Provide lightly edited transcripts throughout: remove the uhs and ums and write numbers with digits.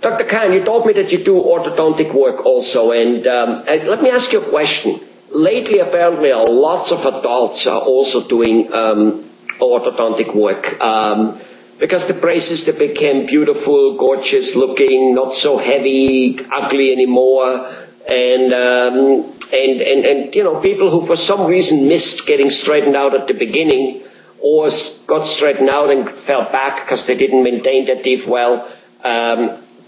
Dr. Kahng, you told me that you do orthodontic work also, and let me ask you a question. Lately, apparently, lots of adults are also doing orthodontic work because the braces, they became beautiful, gorgeous looking, not so heavy, ugly anymore, and you know, people who for some reason missed getting straightened out at the beginning or got straightened out and fell back because they didn't maintain their teeth well,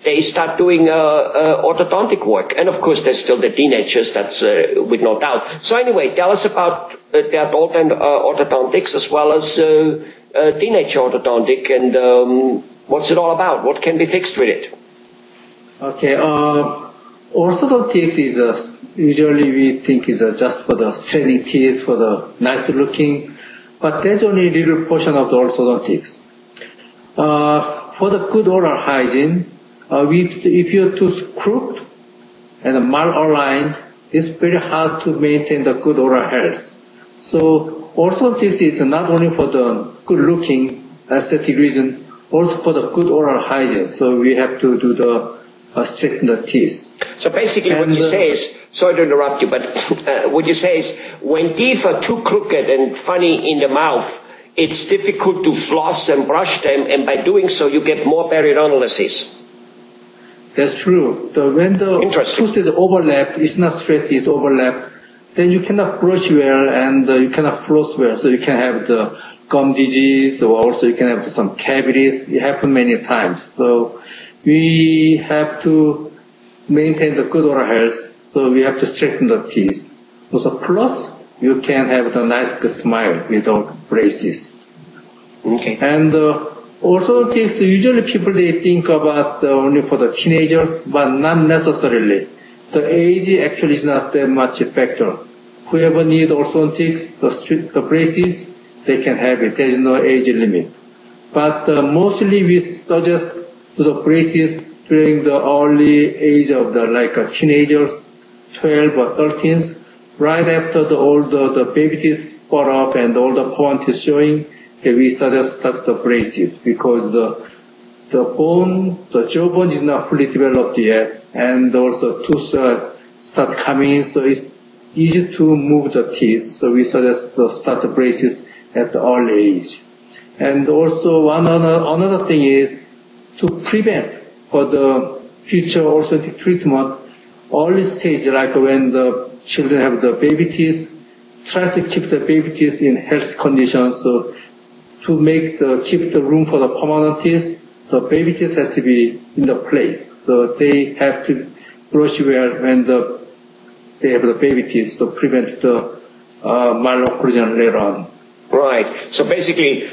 they start doing orthodontic work. And of course, there's still the teenagers, that's with no doubt. So anyway, tell us about the adult and orthodontics as well as teenage orthodontic, and what's it all about? What can be fixed with it? Okay, orthodontics is usually we think is just for the straightening teeth, for the nice looking, but that's only a little portion of the orthodontics. For the good oral hygiene, if your tooth crooked and malaligned, it's very hard to maintain the good oral health. So orthodontics is not only for the good looking aesthetic reason, also for the good oral hygiene. So we have to do the straighten the teeth. So basically what you say is, sorry to interrupt you, but what you say is when teeth are too crooked and funny in the mouth, it's difficult to floss and brush them, and by doing so you get more periodontal disease. That's true. When the tooth is overlapped, it's not straight, it's overlapped, then you cannot brush well and you cannot floss well. So you can have the gum disease, or also you can have some cavities. It happens many times. So we have to maintain the good oral health. So we have to straighten the teeth. Also plus, you can have the nice good smile without braces. Okay. And orthodontics, usually people, they think about only for the teenagers, but not necessarily. The age actually is not that much a factor. Whoever needs orthodontics, the braces, they can have it. There is no age limit. But mostly we suggest to the braces during the early age of the teenagers, 12 or 13, right after all the baby teeth fall off and all the permanent teeth showing. We suggest start the braces because the bone, the jawbone is not fully developed yet, and also tooth start coming in, so it's easy to move the teeth. So we suggest to start the braces at the early age. And also another thing is to prevent for the future orthodontic treatment, early stage, like when the children have the baby teeth, try to keep the baby teeth in health condition. So to keep the room for the permanent teeth, the baby teeth has to be in the place. So they have to brush well when they have the baby teeth to prevent the malocclusion later on. Right. So basically,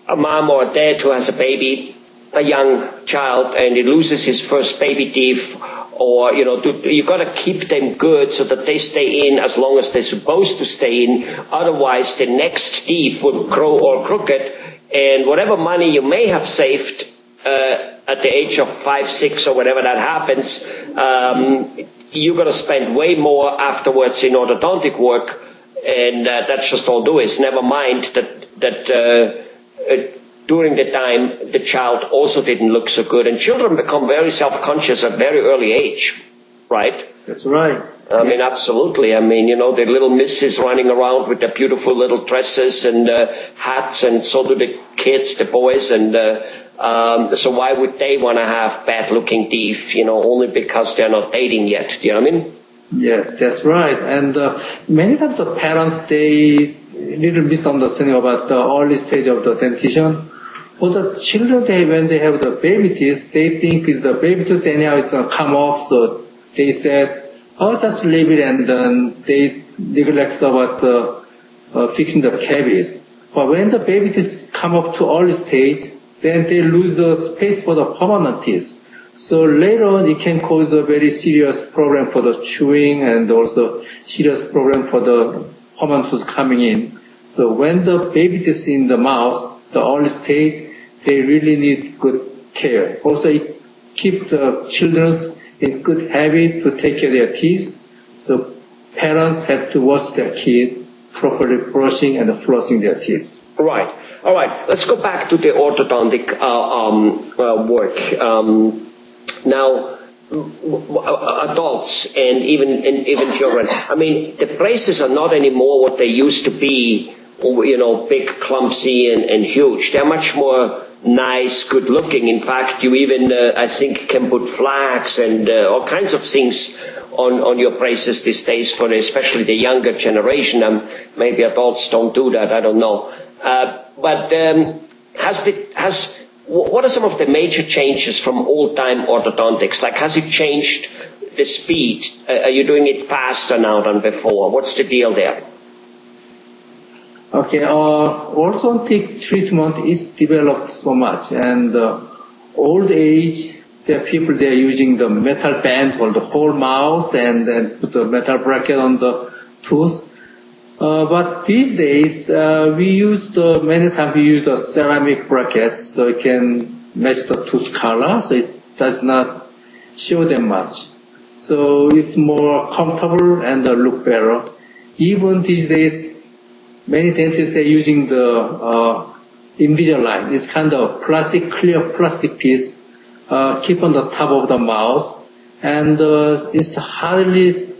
a mom or a dad who has a baby, a young child, and he loses his first baby teeth, or, you got to keep them good so that they stay in as long as they're supposed to stay in. Otherwise, the next teeth will grow all crooked, and whatever money you may have saved at the age of 5, 6, or whatever that happens, you're going to spend way more afterwards in orthodontic work, and that's just all there is. Never mind that during the time, the child also didn't look so good. And children become very self-conscious at a very early age, right? That's right. I mean, absolutely. I mean, the little misses running around with their beautiful little dresses and hats, and so do the kids, the boys. And so why would they want to have bad-looking teeth, only because they're not dating yet? Do you know what I mean? Yes, that's right. And many times the parents, they little misunderstanding about the early stage of the dentition. For the children, when they have the baby teeth, they think it's the baby tooth anyhow it's going to come off. So they said, just leave it, and then they neglect about fixing the cavities. But when the baby teeth come up to early stage, then they lose the space for the permanent teeth. So later on, it can cause a very serious problem for the chewing, and also serious problem for the permanent tooth coming in. So when the baby teeth in the mouth, the early stage, they really need good care. Also, it keeps the children in good habit to take care of their teeth. So parents have to watch their kids properly brushing and flossing their teeth. Right. All right, let's go back to the orthodontic work. Now, adults and even children. I mean, the braces are not anymore what they used to be. You know, big, clumsy, and huge. They're much more nice, good looking. In fact, you even, I think, can put flags and all kinds of things on your braces these days for especially the younger generation. Maybe adults don't do that, I don't know. But what are some of the major changes from old-time orthodontics? Like, has it changed the speed? Are you doing it faster now than before? What's the deal there? Okay, orthodontic treatment is developed so much, and old age, there are people they are using the metal band for the whole mouth and then put the metal bracket on the tooth. But these days, many times we use the ceramic bracket so it can match the tooth color, so it does not show them much. So it's more comfortable and look better. Even these days, many dentists are using the Invisalign. It's kind of clear plastic piece, keep on the top of the mouth, and it's hardly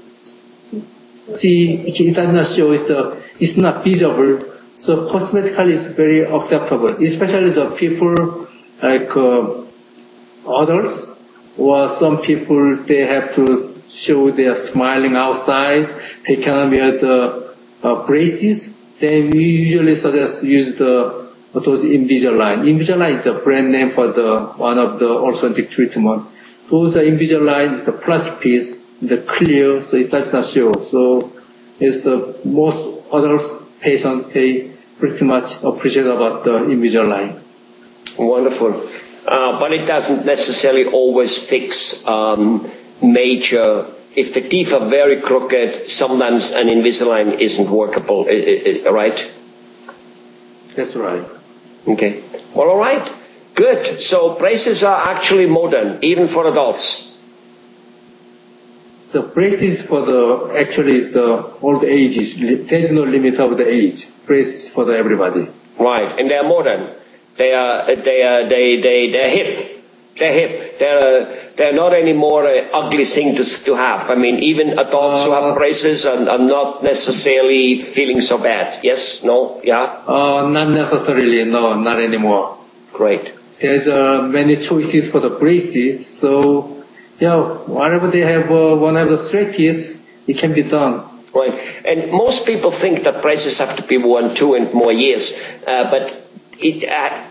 it does not show. It's not visible. So cosmetically, it's very acceptable, especially the people like adults or some people they have to show they are smiling outside. They cannot wear the braces. Then we usually suggest use those Invisalign. Invisalign is the brand name for one of the orthodontic treatment. Those Invisalign is the plastic piece, the clear, so it does not show. So it's most adults patients they pretty much appreciate about the Invisalign. Wonderful, but it doesn't necessarily always fix major. If the teeth are very crooked, sometimes an Invisalign isn't workable, right? That's right. Okay. Well, all right. Good. So braces are actually modern, even for adults. So braces for old ages. There's no limit of the age. Braces for everybody. Right. And they're modern. They're hip. They're hip. They're not anymore an ugly thing to have. I mean, even adults who have braces are not necessarily feeling so bad. Yes? No? Yeah? Not necessarily. No, not anymore. Great. There's many choices for the braces. So, yeah, whatever they have, one of the straight teeth, it can be done. Right. And most people think that braces have to be worn 2 and more years. But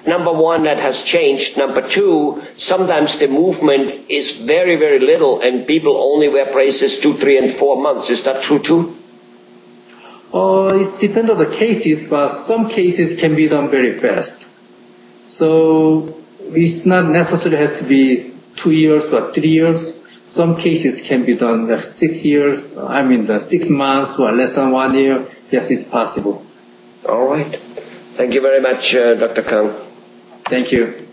number one, that has changed. Number two, sometimes the movement is very, very little and people only wear braces 2, 3, and 4 months. Is that true too? It depends on the cases, but some cases can be done very fast. So it's not necessarily has to be 2 years or 3 years. Some cases can be done like 6 years. 6 months or less than 1 year. Yes, it's possible. All right. Thank you very much, Dr. Kahng. Thank you.